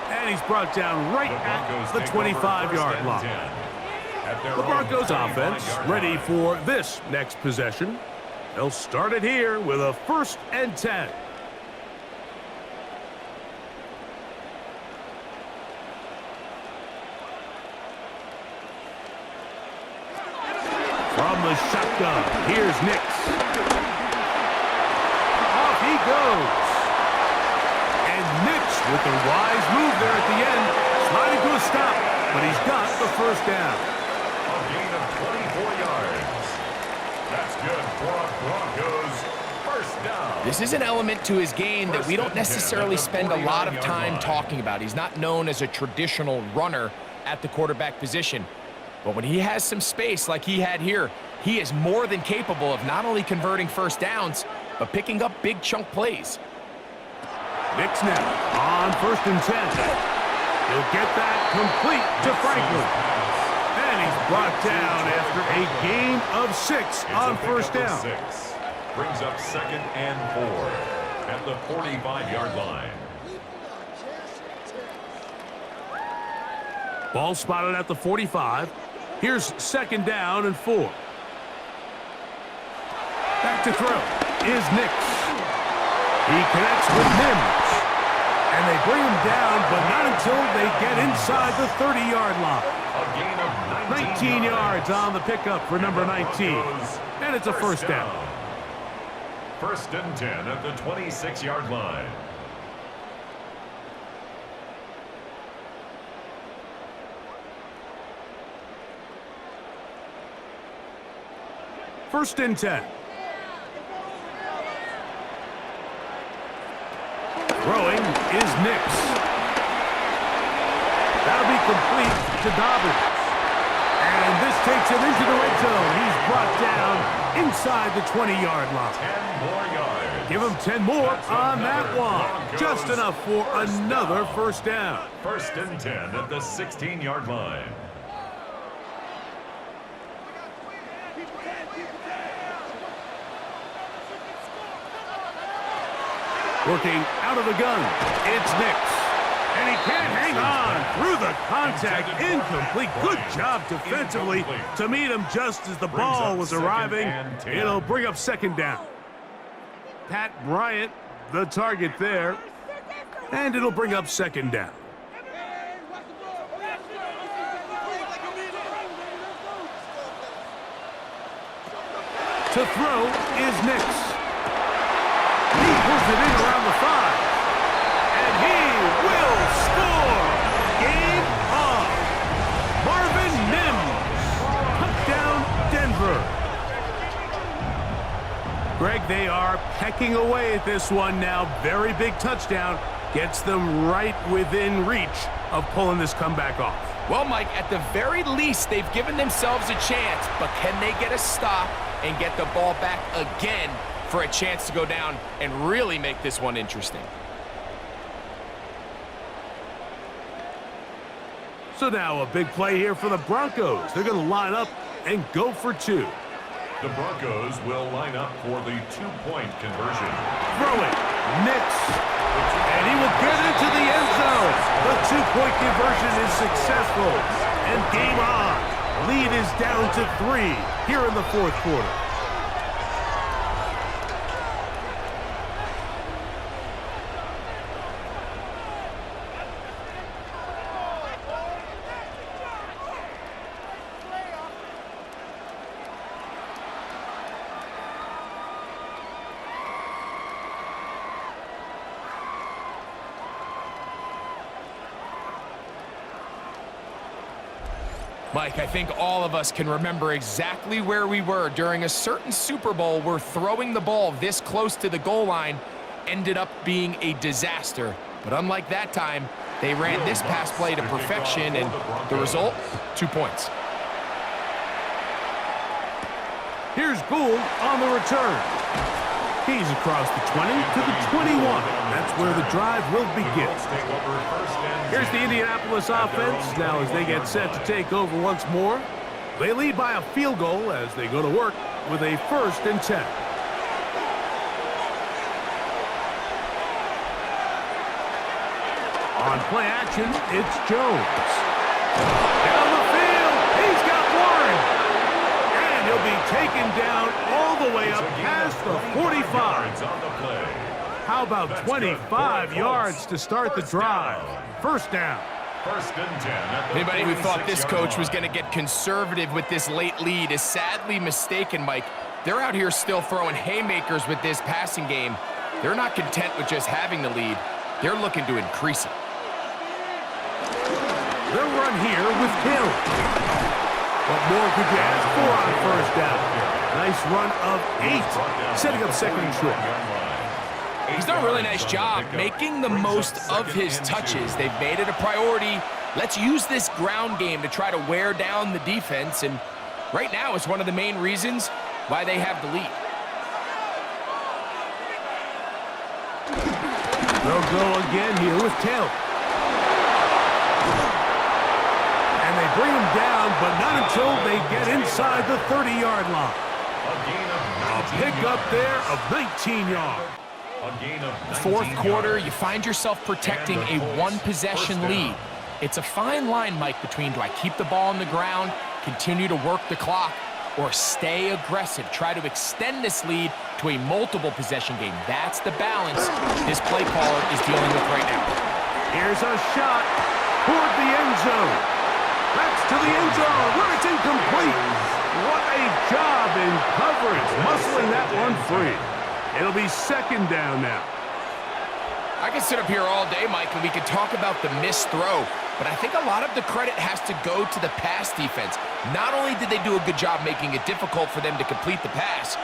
And he's brought down right at the 25-yard line. The Broncos offense ready for this next possession. They'll start it here with a 1st and 10. From the shotgun, here's Nix. Off he goes. And Nix with a wise move there at the end. Sliding to a stop, but he's got the 1st down. A gain of 24 yards. That's good for a Broncos 1st down. This is an element to his game that we don't necessarily spend a lot of time talking about. He's not known as a traditional runner at the quarterback position. But when he has some space like he had here, he is more than capable of not only converting 1st downs, but picking up big chunk plays. Nix now on 1st and 10. He'll get that complete to Franklin. And he's brought down after a gain of 6 on 1st down. 6. Brings up 2nd and 4 at the 45-yard line. Ball spotted at the 45. Here's 2nd down and 4. Back to throw is Nix. He connects with Mims. And they bring him down, but not until they get inside the 30-yard line. A gain of 19 yards on the pickup for number 19. And it's a 1st down. 1st and 10 at the 26-yard line. First and 10. Throwing is Nix. That'll be complete to Dobbins. And this takes him into the red zone. He's brought down inside the 20-yard line. 10 more yards. Give him 10 more on that one. Broncos. Just enough for another 1st down. 1st and 10 at the 16-yard line. Working out of the gun, it's Nix. And he can't hang on through the contact. Incomplete. Good job defensively to meet him just as the ball was arriving. It'll bring up 2nd down. Pat Bryant, the target there. And it'll bring up 2nd down. To throw is Nix. He pulls it in around the 5. And he will score. Game on. Marvin Mims. Touchdown, Denver. Greg, they are pecking away at this one now. Very big touchdown. Gets them right within reach of pulling this comeback off. Well, Mike, at the very least, they've given themselves a chance, but can they get a stop and get the ball back again for a chance to go down and really make this one interesting? So now a big play here for the Broncos. They're going to line up and go for 2. The Broncos will line up for the 2-point conversion. Throw it. Nix. And he will get into the end zone. The 2-point conversion is successful. And game on. Lead is down to 3 here in the 4th quarter. Mike, I think all of us can remember exactly where we were during a certain Super Bowl where throwing the ball this close to the goal line ended up being a disaster. But unlike that time, they ran this pass play to perfection, and the result, 2 points. Here's Gould on the return. He's across the 20 to the 21. That's where the drive will begin. Here's the Indianapolis offense. Now as they get set to take over once more, they lead by a field goal as they go to work with a 1st and 10. On play action, it's Jones. Down the field, he's got Warren. And he'll be taken down all the way up past the 45. How about 25 yards to start the drive? 1st down. 1st and 10. Anybody who thought this coach was going to get conservative with this late lead is sadly mistaken, Mike. They're out here still throwing haymakers with this passing game. They're not content with just having the lead. They're looking to increase it. They'll run here with Hill. What more could you ask for on 1st down? Nice run of 8, setting up 2nd and short. He's done a really nice job making the most of his touches. They've made it a priority. Let's use this ground game to try to wear down the defense, and right now it's one of the main reasons why they have the lead. They'll go again here with Taylor. And they bring him down, but not until they get inside the 30-yard line. A pickup there of 19 yards. 4th quarter, you find yourself protecting a 1-possession lead. It's a fine line, Mike, between do I keep the ball on the ground, continue to work the clock, or stay aggressive, try to extend this lead to a multiple possession game. That's the balance this play caller is dealing with right now. Here's a shot toward the end zone. That's to the end zone where it's incomplete. What a job in coverage, muscling that one free. It'll be 2nd down now. I could sit up here all day, Mike, and we could talk about the missed throw, but I think a lot of the credit has to go to the pass defense. Not only did they do a good job making it difficult for them to complete the pass,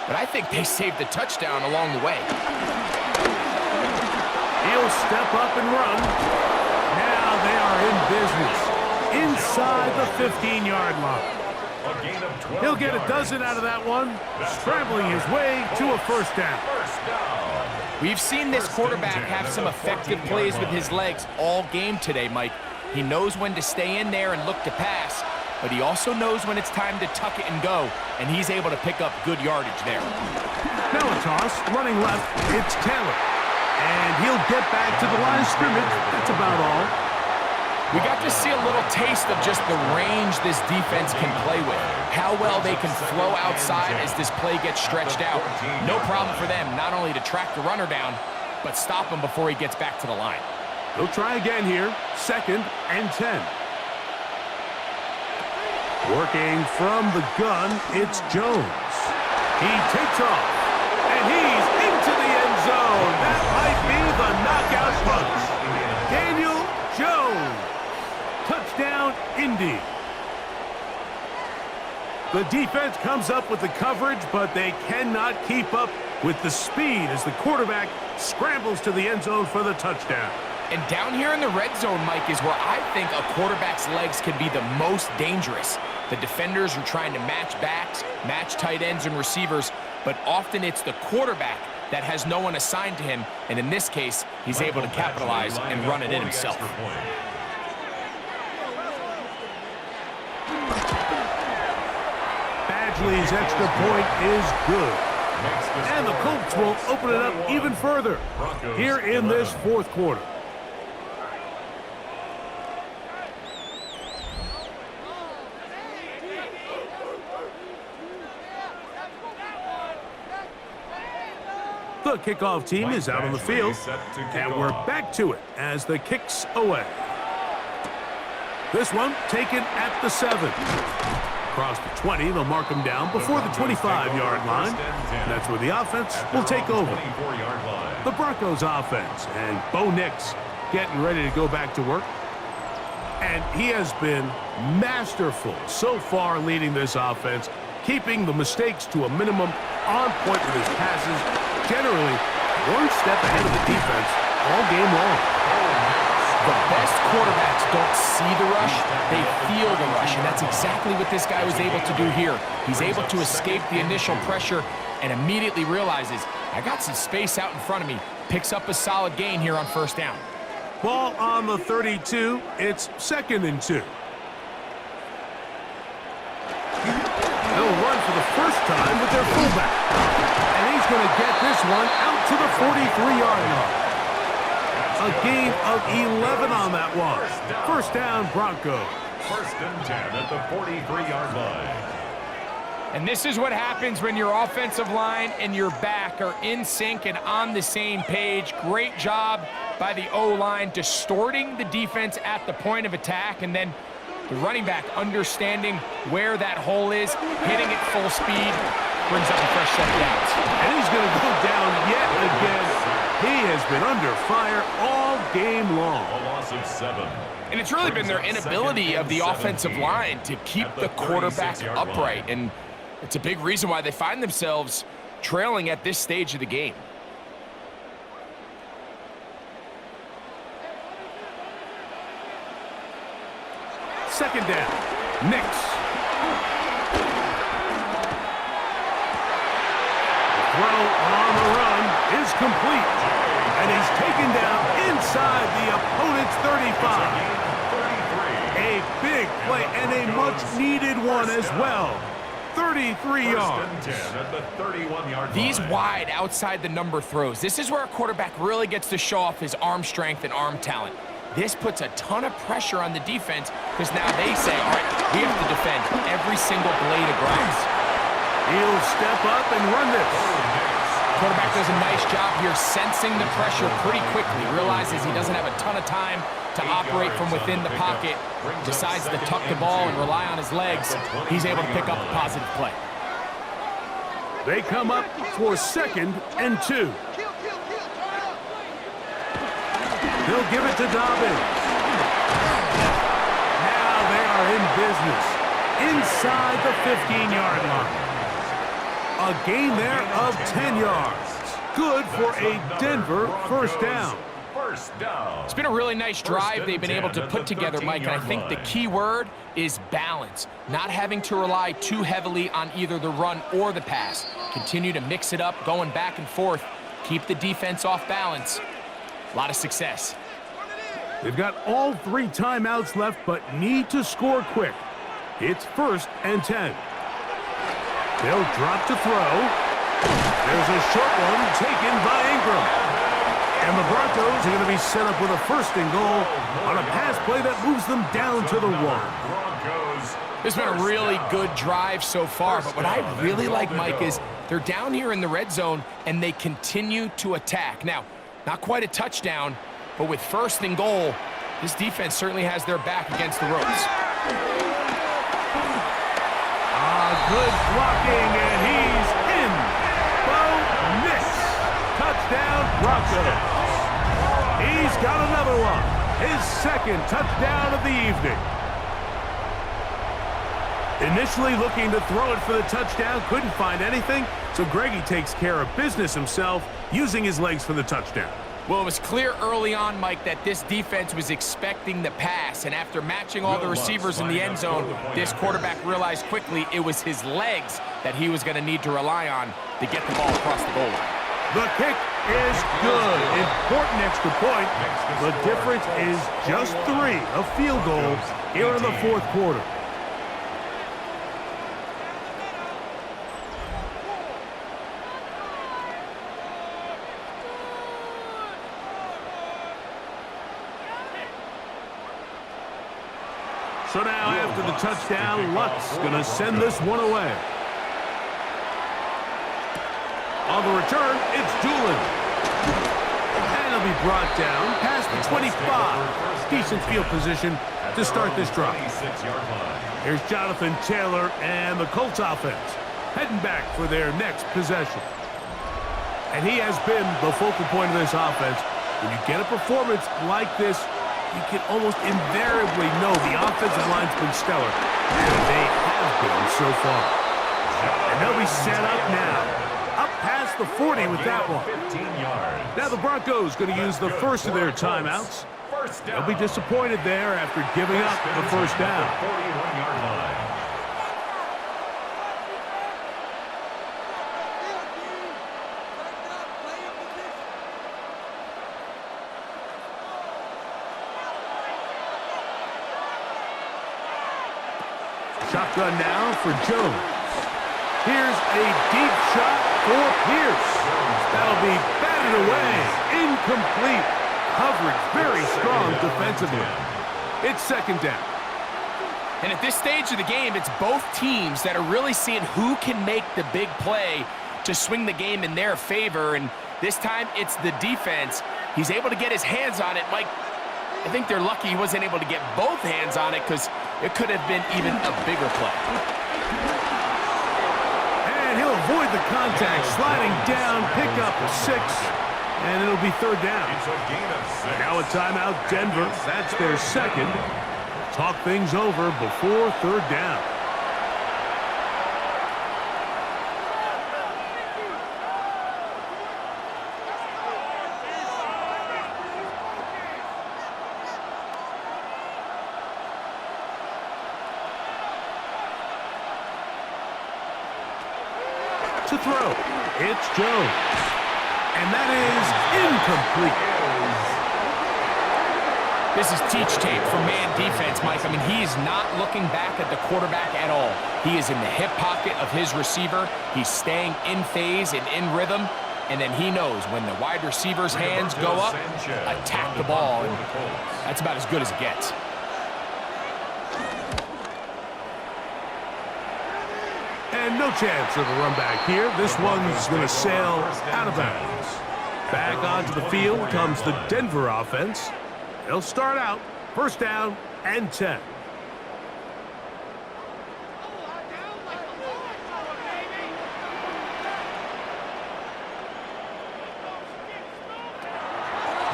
but I think they saved the touchdown along the way. He'll step up and run. Now they are in business inside the 15-yard line. He'll get a dozen out of that one, scrambling his way to a 1st down. We've seen this quarterback have some effective plays with his legs all game today, Mike. He knows when to stay in there and look to pass, but he also knows when it's time to tuck it and go, and he's able to pick up good yardage there. Now a toss, running left, it's Taylor. And he'll get back to the line of scrimmage. That's about all. We got to see a little taste of just the range this defense can play with. How well they can flow outside as this play gets stretched out. No problem for them not only to track the runner down, but stop him before he gets back to the line. They'll try again here, 2nd and 10. Working from the gun, it's Jones. He takes off, and he's into the end zone. That might be the knockout punch. Daniel Jones. Touchdown, Indy. The defense comes up with the coverage, but they cannot keep up with the speed as the quarterback scrambles to the end zone for the touchdown. And down here in the red zone, Mike, is where I think a quarterback's legs can be the most dangerous. The defenders are trying to match backs, match tight ends and receivers, but often it's the quarterback that has no one assigned to him, and in this case, he's able to capitalize and run it in himself. Badgley's extra point is good. And the Colts will open it up even further here in this 4th quarter. The kickoff team is out on the field, and we're back to it as the kick's away. This one taken at the 7. Across the 20, they'll mark him down before the 25-yard line. That's where the offense will take over. The Broncos offense, and Bo Nix getting ready to go back to work. And he has been masterful so far leading this offense, keeping the mistakes to a minimum, on point with his passes, generally one step ahead of the defense all game long. The best quarterbacks don't see the rush, they feel the rush, and that's exactly what this guy was able to do here. He's able to escape the initial pressure and immediately realizes, I got some space out in front of me. Picks up a solid gain here on first down. Ball on the 32. It's 2nd and 2. They'll run for the first time with their fullback. And he's going to get this one out to the 43-yard line. A gain of 11 on that one. First down, Broncos. 1st and 10 at the 43-yard line. And this is what happens when your offensive line and your back are in sync and on the same page. Great job by the O-line distorting the defense at the point of attack, and then the running back understanding where that hole is, hitting it full speed, brings up a fresh set of downs. And he's going to go down yet again. He has been under fire all game long. A loss of 7. And it's really been their inability of the offensive line to keep the quarterback upright, and it's a big reason why they find themselves trailing at this stage of the game. Second down. Nix. The throw on the run is complete. And he's taken down inside the opponent's 35. A big play and a much-needed one as well. 33 yards. 1st and 10 at the 31-yard line. These wide outside the number throws. This is where a quarterback really gets to show off his arm strength and arm talent. This puts a ton of pressure on the defense because now they say, all right, we have to defend every single blade of grass. He'll step up and run this. Quarterback does a nice job here sensing the pressure pretty quickly, realizes he doesn't have a ton of time to operate from within the pocket, decides to tuck the ball and rely on his legs. He's able to pick up a positive play. They come up for 2nd and 2. They'll give it to Dobbins. Now they are in business inside the 15-yard line. A gain there of 10 yards. Good for a Denver first down. It's been a really nice drive they've been able to put together, Mike, and I think the key word is balance. Not having to rely too heavily on either the run or the pass. Continue to mix it up, going back and forth. Keep the defense off balance. A lot of success. They've got all 3 timeouts left, but need to score quick. It's 1st and 10. They'll drop to throw. There's a short one taken by Ingram. And the Broncos are going to be set up with a 1st and goal on a pass play that moves them down to the 1. This has been a really good drive so far, but what I really like, Mike, is they're down here in the red zone and they continue to attack. Now, not quite a touchdown, but with 1st and goal, this defense certainly has their back against the ropes. Good blocking, and he's in. Bo Nix. Touchdown, Broncos. He's got another one. His 2nd touchdown of the evening. Initially looking to throw it for the touchdown, couldn't find anything, so Greggy takes care of business himself, using his legs for the touchdown. Well, it was clear early on, Mike, that this defense was expecting the pass, and after matching all the receivers in the end zone, this quarterback realized quickly it was his legs that he was going to need to rely on to get the ball across the goal line. The kick is good. Important extra point. The difference is just 3, a field goal here in the 4th quarter. So now, after the touchdown, Luck's going to send this one away. On the return, it's Doolin. And he'll be brought down past the 25. Decent field position to start this drive. Here's Jonathan Taylor and the Colts offense heading back for their next possession. And he has been the focal point of this offense. When you get a performance like this, you can almost invariably know the offensive line's been stellar, and they have been so far. And they'll be set up now. Up past the 40 with that one. Now the Broncos going to use the first of their timeouts. They'll be disappointed there after giving up the first down. 41-yard line. Shotgun now for Jones. Here's a deep shot for Pierce. That'll be batted away. Incomplete. Coverage very strong defensively. It's second down. And at this stage of the game, it's both teams that are really seeing who can make the big play to swing the game in their favor. And this time, it's the defense. He's able to get his hands on it. Mike, I think they're lucky he wasn't able to get both hands on it because it could have been even a bigger play. And he'll avoid the contact, sliding down, pick up a 6, and it'll be third down. It's a gain of 6. Now a timeout, Denver. That's their second. Talk things over before third down. To throw, it's Jones. And that is incomplete. This is teach tape for man defense, Mike. I mean, he is not looking back at the quarterback at all. He is in the hip pocket of his receiver. He's staying in phase and in rhythm. And then he knows when the wide receiver's hands go up, attack the ball. And that's about as good as it gets. And no chance of a run back here. This one's going to sail out of bounds. Back onto the field comes the Denver offense. They'll start out first down and 10.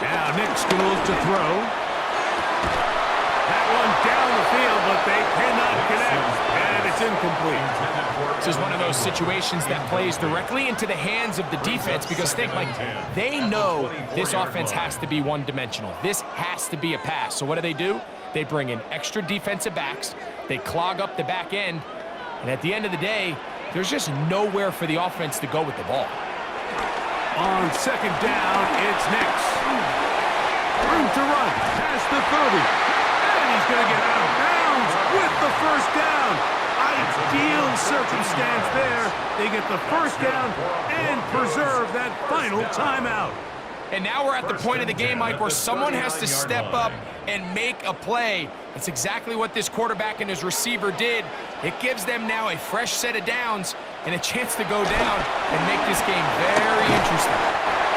Now Nick's going to look to throw. That one down the field, but they cannot connect. And it's incomplete. This is one of those situations that plays directly into the hands of the defense because think, Mike, they know this offense has to be one-dimensional. This has to be a pass. So what do? They bring in extra defensive backs. They clog up the back end. And at the end of the day, there's just nowhere for the offense to go with the ball. On second down, it's Nick's. Room to run past the 30. And he's going to get out of bounds with the first down. Ideal circumstance there. They get the first down and preserve that final timeout. And now we're at the point of the game, Mike, where someone has to step up and make a play. That's exactly what this quarterback and his receiver did. It gives them now a fresh set of downs and a chance to go down and make this game very interesting.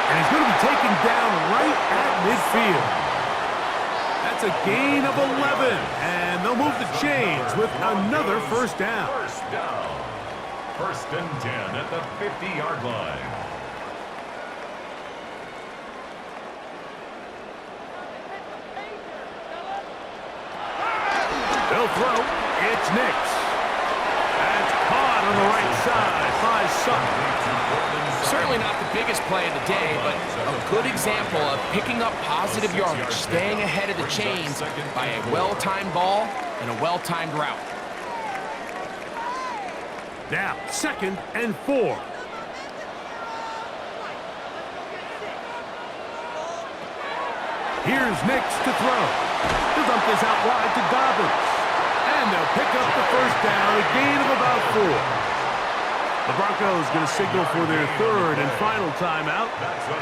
And he's going to be taken down right at midfield. That's a gain of 11, and they'll move the chains with another first down. First down. First and 10 at the 50-yard line. They'll throw. It's Nick's. That's caught on the right side by Sutton. Certainly not the biggest play of the day, but a good example of picking up positive yardage, staying ahead of the chains by a well-timed ball and a well-timed route. Now, second and 4. Here's Nick's to throw. He'll dump this out wide to Dobbins. And they'll pick up the first down, a gain of about 4. The Broncos going to signal for their third and final timeout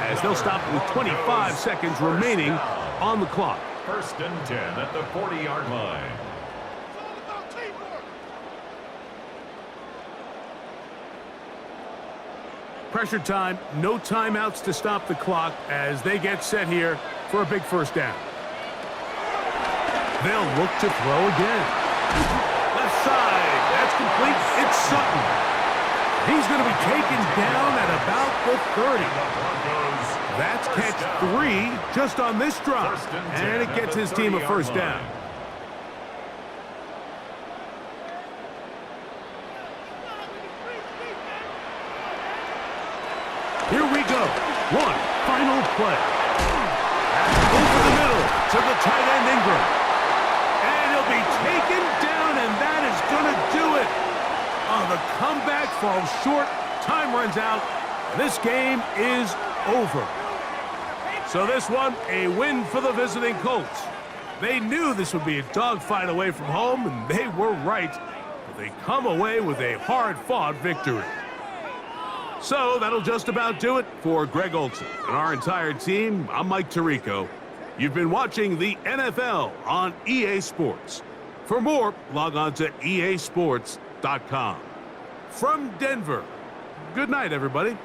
as they'll stop with 25 seconds remaining on the clock. First and 10 at the 40-yard line. Pressure time, no timeouts to stop the clock as they get set here for a big first down. They'll look to throw again. Left side, that's complete. It's Sutton. He's going to be taken down at about the 30. That's catch 3 just on this drive. And it gets his team a first down. Here we go. One final play. Over the middle to the tight end Ingram. And he'll be taken down, and that is going to do it. Oh, the comeback falls short. Time runs out. And this game is over. So this one, a win for the visiting Colts. They knew this would be a dogfight away from home, and they were right. But they come away with a hard-fought victory. So that'll just about do it for Greg Olsen and our entire team. I'm Mike Tirico. You've been watching the NFL on EA Sports. For more, log on to easports.com. From Denver, good night, everybody.